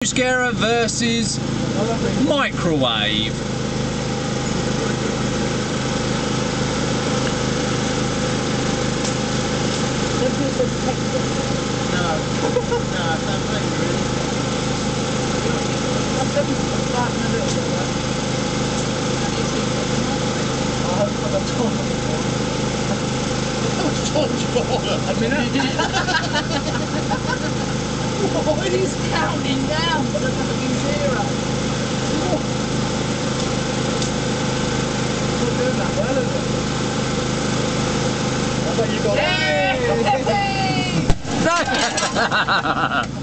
Scara versus Microwave. He's counting down to the fucking zero. Not doing that well, is it? I bet you got it.